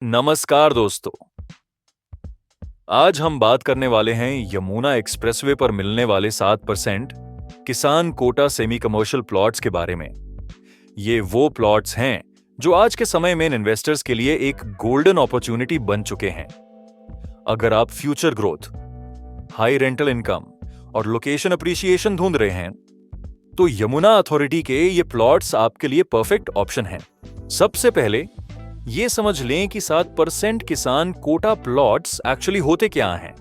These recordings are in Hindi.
नमस्कार दोस्तों। आज हम बात करने वाले हैं यमुना एक्सप्रेसवे पर मिलने वाले 7% किसान कोटा सेमी कमर्शियल प्लॉट्स के बारे में। ये वो प्लॉट्स हैं जो आज के समय में इन्वेस्टर्स के लिए एक गोल्डन अपॉर्चुनिटी बन चुके हैं। अगर आप future growth, high rental income और लोकेशन अप्रिसिएशन ढूंढ रहे हैं तो यमुना अथॉरिटी के ये प्लॉट्स आपके लिए परफेक्ट ऑप्शन हैं। सबसे पहले ये समझ लें कि 7% किसान कोटा प्लॉट्स एक्चुअली होते क्या हैं।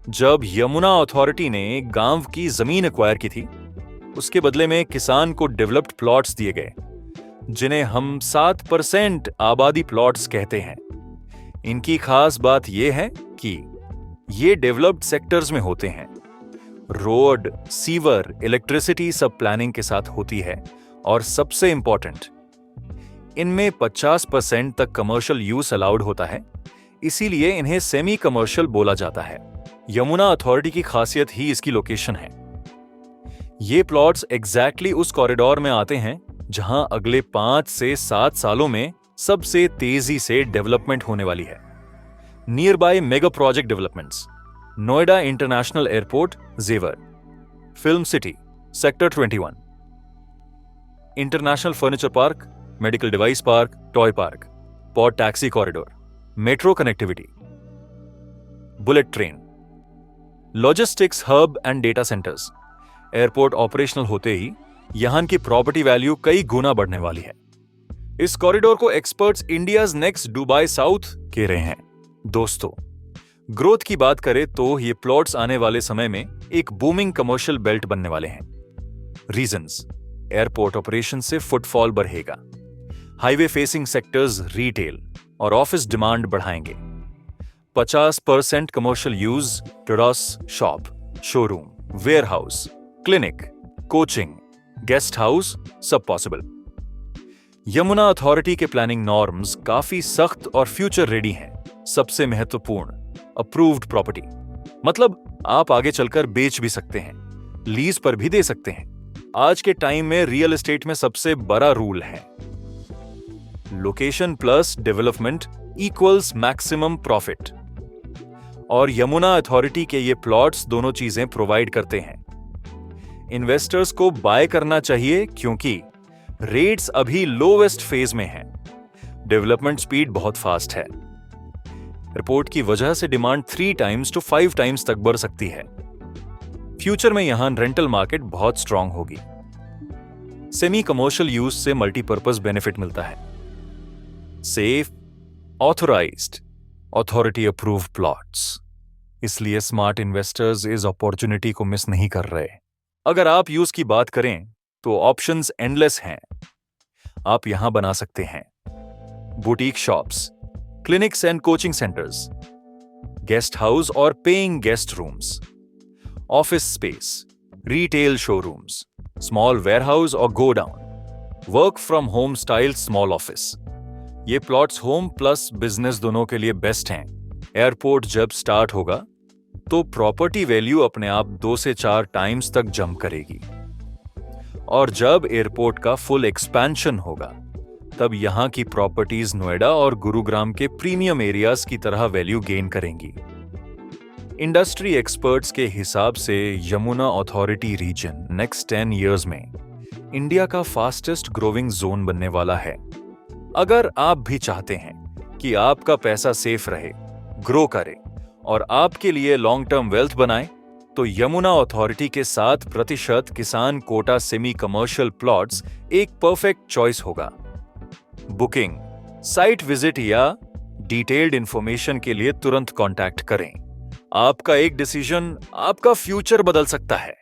जब यमुना अथॉरिटी ने गांव की जमीन एक्वायर की थी, उसके बदले में किसान को डेवलप्ड प्लॉट्स दिए गए, जिन्हें हम 7% आबादी प्लॉट्स कहते हैं। इनकी खास बात यह है कि ये डेवलप्ड सेक्टर्स में होते हैं। रोड, सीवर, इलेक्ट्रिसिटी सब प्लानिंग के साथ होती है और सबसे इंपॉर्टेंट, इनमें 50% तक कमर्शियल यूज अलाउड होता है, इसीलिए इन्हें सेमी कमर्शियल बोला जाता है। यमुना अथॉरिटी की खासियत ही इसकी लोकेशन है। ये प्लॉट्स एग्जैक्टली उस कॉरिडोर में आते हैं जहां अगले 5 से 7 सालों में सबसे तेजी से डेवलपमेंट होने वाली है। Nearby mega project developments, Noida international airport Jewar, film city sector 21, international furniture park, medical device park, toy park, port taxi corridor, metro connectivity, bullet train, logistics hub and data centres. Airport operational होते ही यहां की प्रॉपर्टी वैल्यू कई गुना बढ़ने वाली है। इस कॉरिडोर को experts India's next Dubai south कह रहे हैं। दोस्तों, ग्रोथ की बात करें तो ये प्लॉट्स आने वाले समय में एक बूमिंग कमर्शियल बेल्ट बनने वाले हैं। रीजंस: एयरपोर्ट ऑपरेशन से फुटफॉल बढ़ेगा, हाईवे फेसिंग सेक्टर्स रिटेल और ऑफिस डिमांड बढ़ाएंगे, 50% commercial use, terrace, shop, showroom, warehouse, clinic, coaching, guest house सब पॉसिबल। यमुना अथॉरिटी के प्लानिंग नॉर्म्स काफी सख्त और फ्यूचर रेडी हैं। सबसे महत्वपूर्ण, अप्रूव्ड प्रॉपर्टी, मतलब आप आगे चलकर बेच भी सकते हैं, लीज पर भी दे सकते हैं। आज के टाइम में रियल एस्टेट में सबसे बड़ा रूल है location plus development equals maximum profit, और यमुना अथॉरिटी के ये प्लॉट्स दोनों चीजें प्रोवाइड करते हैं। इन्वेस्टर्स को बाय करना चाहिए क्योंकि रेट्स अभी लोवेस्ट फेज में हैं, डेवलपमेंट स्पीड बहुत फास्ट है। रिपोर्ट की वजह से डिमांड 3 टाइम्स to 5 टाइम्स तक बढ़ सकती है। फ्यूचर में यहां रेंटल मार्केट बहुत स्ट्रांग होगी। सेमी कमर्शियल यूज से मल्टीपर्पज बेनिफिट मिलता है। Safe, authorised, authority approve plots, इसलिए स्मार्ट इन्वेस्टर्स इस अपॉर्चुनिटी को मिस नहीं कर रहे। अगर आप यूज की बात करें तो ऑप्शंस एंडलेस हैं। आप यहां बना सकते हैं boutique shops, clinics and coaching centres, guest house और paying guest rooms, office space, retail showrooms, small warehouse और godown, work from home style small office. ये प्लॉट्स होम प्लस बिजनेस दोनों के लिए बेस्ट हैं। एयरपोर्ट जब स्टार्ट होगा तो प्रॉपर्टी वैल्यू अपने आप 2 से 4 टाइम्स तक जंप करेगी, और जब एयरपोर्ट का फुल एक्सपेंशन होगा तब यहां की प्रॉपर्टीज नोएडा और गुरुग्राम के प्रीमियम एरियाज की तरह वैल्यू गेन करेंगी। इंडस्ट्री एक्सपर्ट्स के हिसाब से Yamuna authority region next 10 years में इंडिया का फास्टेस्ट ग्रोइंग जोन बनने वाला है। अगर आप भी चाहते हैं कि आपका पैसा सेफ रहे, ग्रो करे और आपके लिए लॉन्ग टर्म वेल्थ बनाए, तो यमुना अथॉरिटी के 7% किसान कोटा सेमी कमर्शियल प्लॉट्स एक परफेक्ट चॉइस होगा। बुकिंग, साइट विजिट या डिटेल्ड इंफॉर्मेशन के लिए तुरंत कांटेक्ट करें। आपका एक डिसीजन आपका फ्यूचर बदल सकता है।